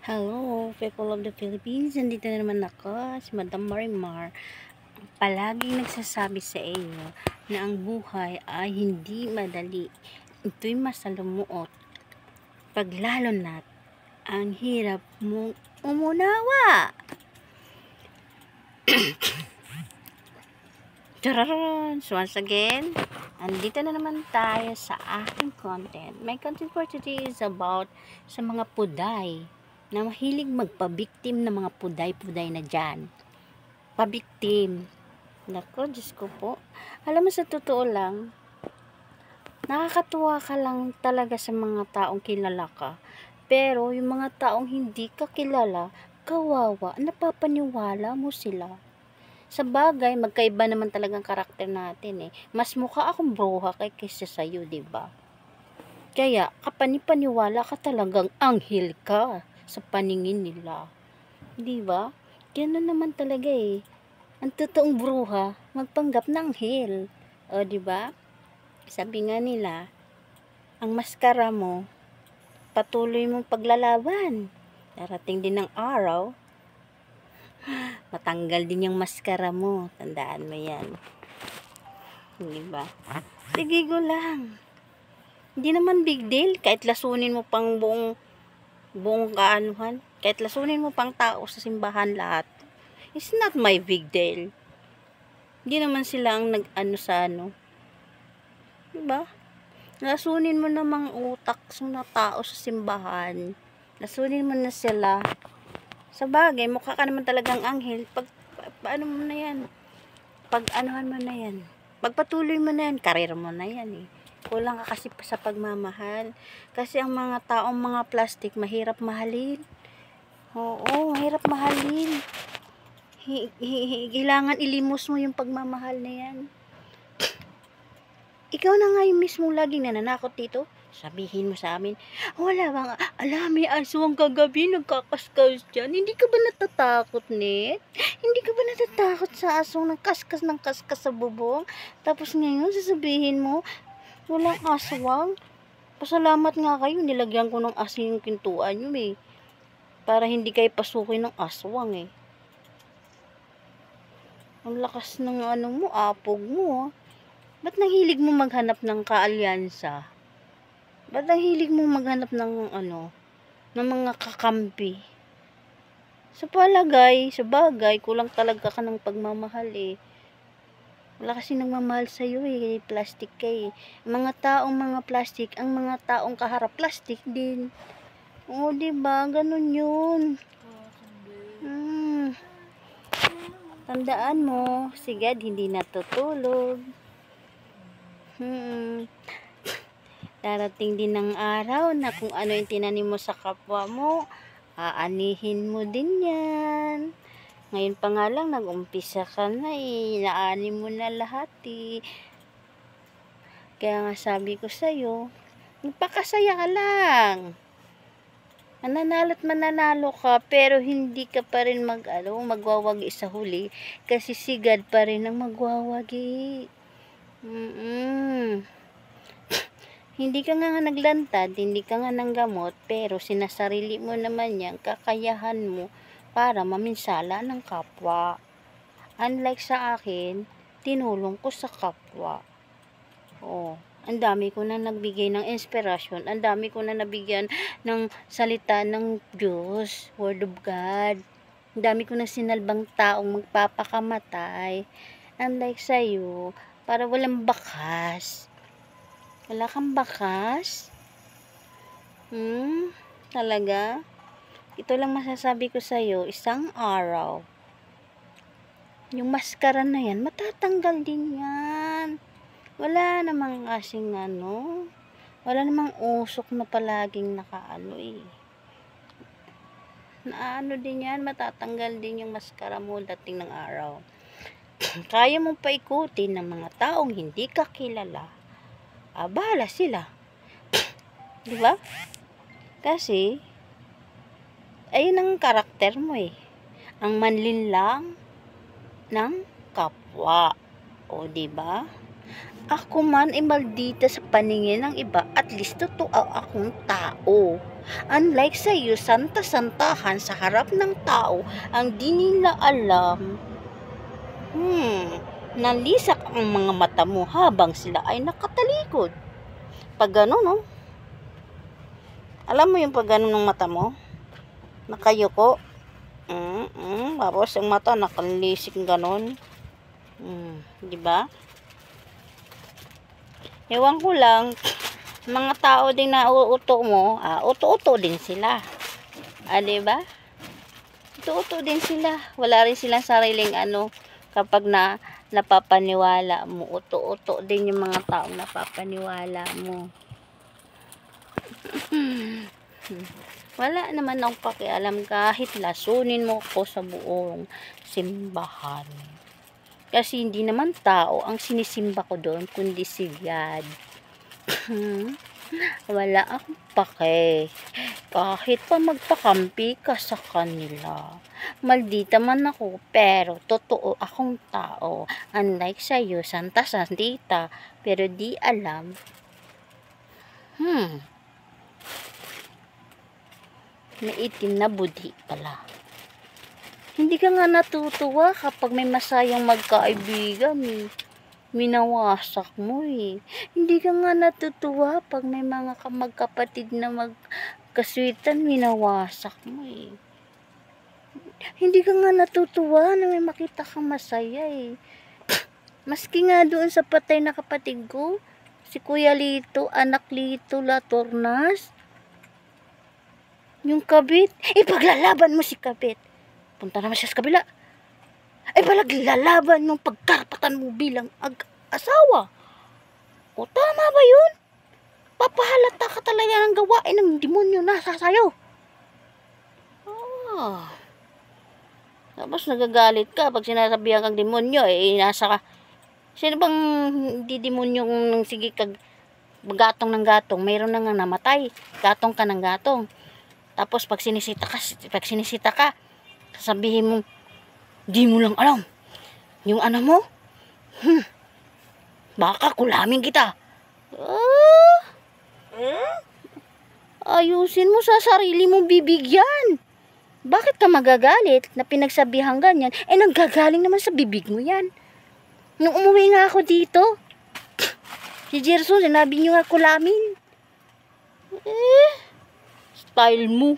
Hello, people of the Philippines. Nandito na naman ako, si Madam Marimar. Palaging nagsasabi sa iyo na ang buhay ay hindi madali. Ito'y masalumuot. Paglalo na't ang hirap mong umunawa. Tararan! So once again, andito na naman tayo sa aking content. My content for today is about sa mga puday na mahilig magpabiktim ng mga puday-puday na dyan. Pabiktim. Nako, Diyos ko po. Alam mo, sa totoo lang, nakakatuwa ka lang talaga sa mga taong kilala ka. Pero yung mga taong hindi ka kilala, kawawa, napapaniwala mo sila. Sa bagay, magkaiba naman talagang karakter natin eh. Mas mukha akong bruha kaysa sa'yo, diba? Kaya, kapanipaniwala ka talagang anghel ka sa paningin nila. Diba? Ganun naman talaga eh. Ang totoong bruha, magpanggap ng anghel. O, diba? Sabi nga nila, ang maskara mo, patuloy mong paglalaban. Darating din ng araw, matanggal din yung maskara mo. Tandaan mo yan. Diba? Sige go lang. Hindi naman big deal. Kahit lasunin mo pang buong kaanuhan. Kahit lasunin mo pang tao sa simbahan lahat. It's not my big deal. Hindi naman sila ang nag-ano sa ano. Diba? Lasunin mo namang utak na tao sa simbahan. Lasunin mo na sila. Sa bagay, mukha ka naman talagang anghel. Paano mo na yan? Pag-anuhan mo na yan. Pagpatuloy mo na yan. Karir mo na yan eh. Kulang ka kasi sa pagmamahal. Kasi ang mga taong mga plastic, mahirap mahalin. Oo, mahirap mahalin. Kailangan ilimos mo yung pagmamahal na yan. Ikaw na nga yung mismo laging nananakot dito. Sabihin mo sa amin, wala bang, alam, may aswang kagabi, nagkakaskas dyan. Hindi ka ba natatakot, Net? Hindi ka ba natatakot sa aswang nagkaskas ng kaskas sa bubong? Tapos ngayon, sasabihin mo, walang aswang. Pasalamat nga kayo, nilagyan ko ng asin yung pintuan nyo eh. Para hindi kayo pasukin ng aswang eh. Ang lakas ng ano mo, apog mo. Ba't nahilig mo maghanap ng kaalyansa? Ba't nahilig mo maghanap ng ano, ng mga kakampi? Sa bagay, kulang talaga ka ng pagmamahal eh. Wala kasi nagmamahal sa'yo eh, plastic ka eh. Mga taong plastic, ang mga taong kaharap, plastic din. Oo, diba? Ganun yun. Tandaan mo, sigad hindi natutulog. Darating din ng araw na kung ano yung tinanim mo sa kapwa mo, aanihin mo din yan. Ngayon pa nga lang, nag-umpisa ka na eh. Naanim mo na lahat eh. Kaya nga sabi ko sa'yo, magpakasaya ka lang. Mananalo't mananalo ka, pero hindi ka pa rin magwawagi sa huli. Kasi si God pa rin ang magwawagi. Hindi ka nga naglantad, hindi ka nga nanggamot, pero sinasarili mo naman yan, kakayahan mo para maminsala ng kapwa. Unlike sa akin, tinulong ko sa kapwa. Oh, ang dami ko na nagbigay ng inspirasyon, ang dami ko na nabigyan ng salita ng Diyos, Word of God. Ang dami ko na sinalbang taong magpapakamatay. Unlike sa'yo, para walang bakas. Wala kang bakas? Talaga? Ito lang masasabi ko sa'yo, isang araw, yung maskara na yan, matatanggal din yan. Wala namang kasing wala namang usok na palaging nakaano eh. Naano din yan, matatanggal din yung maskara mo dating ng araw. Kaya mong paikutin ng mga taong hindi ka kilala. Bahala sila. Diba? Kasi, ayun ang karakter mo eh. Ang manlinlang ng kapwa. O diba? Ako man ay maldita sa paningin ng iba, at least totoo akong tao. Unlike sa iyo, santa-santahan sa harap ng tao, ang di nila alam. Nalisak ang mga mata mo habang sila ay nakatalikod. Pag gano'n, no? Alam mo yung pag gano'n ng mata mo? Nakayuko. Tapos ang mata nakalisik gano'n. Di ba? Ewan ko lang, mga tao din na uuto mo, uto-uto din sila. Diba? Uto-uto din sila. Wala rin silang sariling kapag napapaniwala mo. Uto-uto din yung mga tao napapaniwala mo. Wala naman akong pakialam kahit lasunin mo ko sa buong simbahan. Kasi hindi naman tao ang sinisimba ko doon, kundi si God. Wala akong pake. Kahit pa magpakampi ka sa kanila. Maldita man ako, pero totoo akong tao. Unlike sa iyo, santa-santita, pero di alam. May itim na budhi pala. Hindi ka nga natutuwa kapag may masayang magkaibigan eh. Minawasak mo eh. Hindi ka nga natutuwa pag may mga magkapatid na magkaswitan, minawasak mo eh. Hindi ka nga natutuwa na may makita kang masaya eh. Maski nga doon sa patay na kapatid ko, si Kuya Lito, anak Lito Latornas, yung kabit, ipaglalaban mo si kabit. Punta naman siya sa kabila. Ay palaglalaban yung pagkarapatan mo bilang asawa. O tama ba yun? Papahalata ka talaga ng gawain ng demonyo nasa sayo. Tapos nagagalit ka pag sinasabihan kang demonyo, nasa ka. Sino bang di demonyo kung sige kag gatong ng gatong, mayroon na nga namatay. Gatong ka ng gatong. Tapos pag sinisita ka, sabihin mo, di mo lang alam. Yung mo, baka kulamin kita. Ayusin mo sa sarili mo bibigyan. Bakit ka magagalit na pinagsabihan ganyan? Nanggagaling naman sa bibig mo yan. Nung umuwi nga ako dito, si Gerson, sinabi niyo nga kulamin. Style mo.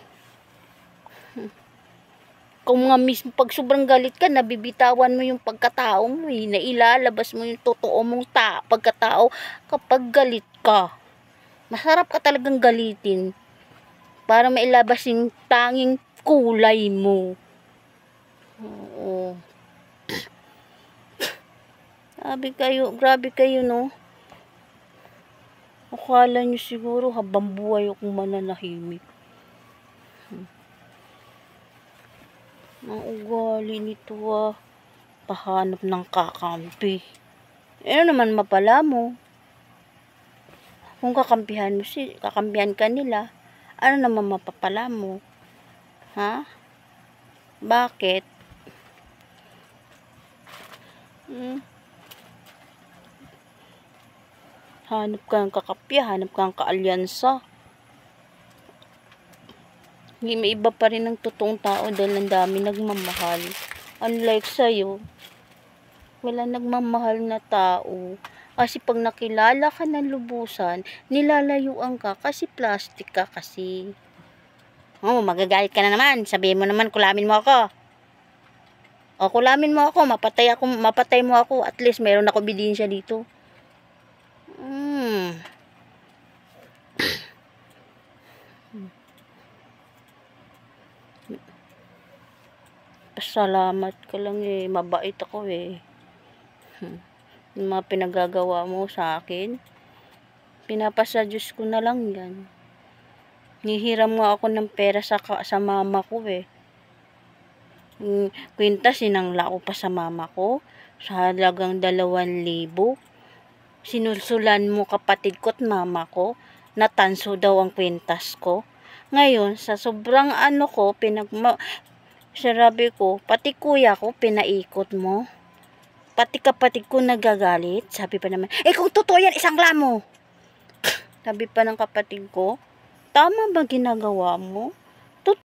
Kung mga mismo pag sobrang galit ka, nabibitawan mo yung pagkatao mo nailalabas mo yung totoo mong pagkatao kapag galit ka. Masarap ka talagang galitin para mailabas yung tanging kulay mo. Oo. Grabe kayo no. Akala nyo siguro habang buhay akong mananahimik. Ang ugali nito pahanap ng kakampi. Naman mapala mo. Kung kakampihan ka nila, ano naman mapapala mo? Ha? Bakit? Hanap ka ng kakapya, hanap ka ng kaalyansa. Hindi may iba pa rin ng totoong tao dahil ang dami nagmamahal. Unlike sa'yo, wala nagmamahal na tao. Kasi pag nakilala ka ng lubusan, nilalayuan ka kasi plastic ka kasi. Magagalit ka na naman. Sabihin mo naman, kulamin mo ako. Kulamin mo ako, mapatay mo ako. At least mayroon ako ebidensya dito. Pasalamat ka lang mabait ako yung mga pinagagawa mo sa akin, pinapasa Diyos ko na lang yan. Nihiram nga ako ng pera sa mama ko kwenta sinangla ko pa sa mama ko sa halagang 2,000. Sinulsulan mo kapatid ko at mama ko, natanso daw ang kwentas ko. Ngayon sa sobrang ko, sarabi ko, pati kuya ko pinaikot mo. Pati kapatid ko nagagalit. Sabi pa naman, kung totoo yan, isangla mo. Sabi pa ng kapatid ko, tama ba ginagawa mo?